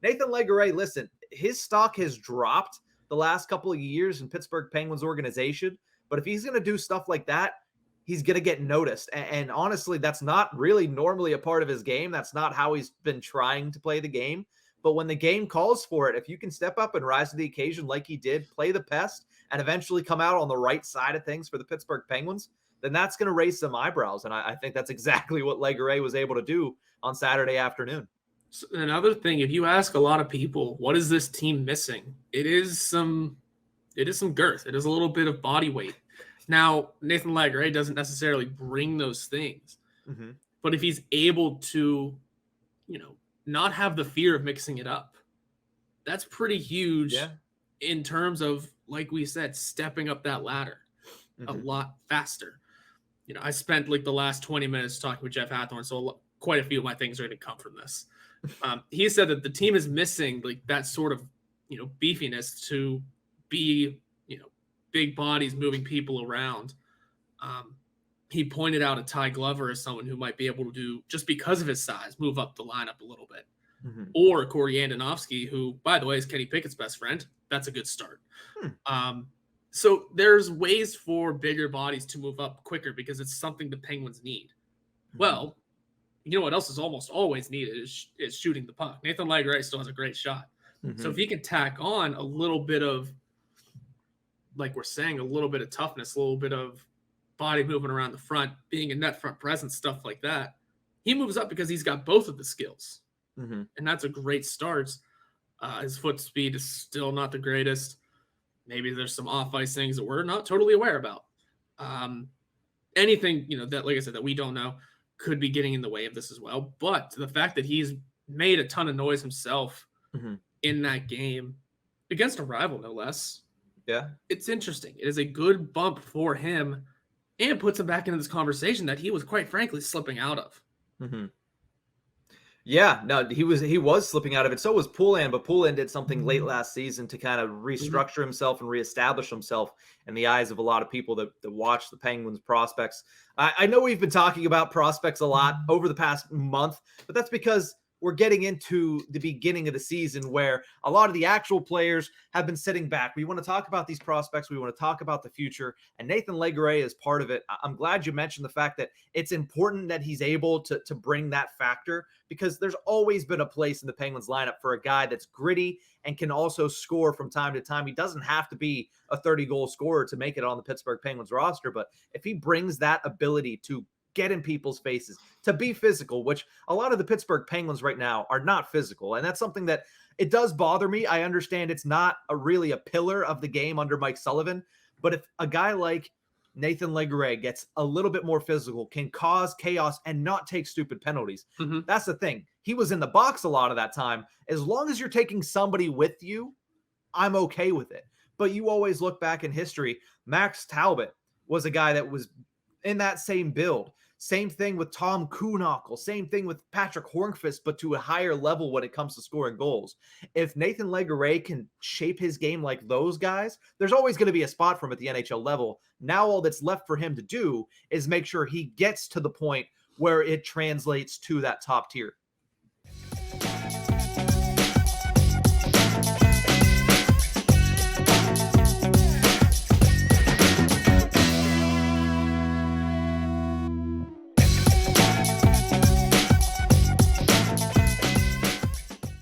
Nathan Legare, listen, his stock has dropped the last couple of years in Pittsburgh Penguins organization, but if he's going to do stuff like that, he's going to get noticed. And honestly, that's not really normally a part of his game. That's not how he's been trying to play the game. But when the game calls for it, if you can step up and rise to the occasion like he did, play the pest, and eventually come out on the right side of things for the Pittsburgh Penguins, then that's going to raise some eyebrows. And I think that's exactly what Legare was able to do on Saturday afternoon. So another thing, if you ask a lot of people, what is this team missing? It is some girth. It is a little bit of body weight. Now, Nathan Legare doesn't necessarily bring those things, but if he's able to, not have the fear of mixing it up, that's pretty huge in terms of, like we said, stepping up that ladder a lot faster. I spent like the last 20 minutes talking with Jeff Hathorn, so quite a few of my things are going to come from this. He said that the team is missing like that sort of, beefiness to be, big bodies moving people around. He pointed out a Ty Glover as someone who might be able to do, just because of his size, move up the lineup a little bit. Or Corey Andonovsky, who, by the way, is Kenny Pickett's best friend. That's a good start. So there's ways for bigger bodies to move up quicker because it's something the Penguins need. Well, you know what else is almost always needed is shooting the puck. Nathan Legare still has a great shot. So if he can tack on a little bit of, like we're saying, a little bit of toughness, a little bit of body moving around the front, being a net front presence, stuff like that, he moves up because he's got both of the skills. And that's a great start. His foot speed is still not the greatest. Maybe there's some off-ice things that we're not totally aware about. Anything, that, like I said, that we don't know could be getting in the way of this as well. But the fact that he's made a ton of noise himself in that game against a rival, no less. Yeah. It's interesting. It is a good bump for him and puts him back into this conversation that he was, quite frankly, slipping out of. Yeah, no, he was slipping out of it. So was Poulin, but Poulin did something late last season to kind of restructure himself and reestablish himself in the eyes of a lot of people that watch the Penguins prospects. I know we've been talking about prospects a lot over the past month, but that's because we're getting into the beginning of the season where a lot of the actual players have been sitting back. We want to talk about these prospects. We want to talk about the future. And Nathan Legare is part of it. I'm glad you mentioned the fact that it's important that he's able to bring that factor, because there's always been a place in the Penguins lineup for a guy that's gritty and can also score from time to time. He doesn't have to be a 30-goal scorer to make it on the Pittsburgh Penguins roster, but if he brings that ability to get in people's faces, to be physical, which a lot of the Pittsburgh Penguins right now are not physical. And that's something that it does bother me. I understand it's not really a pillar of the game under Mike Sullivan, but if a guy like Nathan Legare gets a little bit more physical, can cause chaos and not take stupid penalties. That's the thing. He was in the box a lot of that time. As long as you're taking somebody with you, I'm okay with it. But you always look back in history, Max Talbot was a guy that was in that same build. Same thing with Tom Kuhnhackl. Same thing with Patrick Hornqvist, but to a higher level when it comes to scoring goals. If Nathan Legare can shape his game like those guys, there's always going to be a spot for him at the NHL level. Now all that's left for him to do is make sure he gets to the point where it translates to that top tier.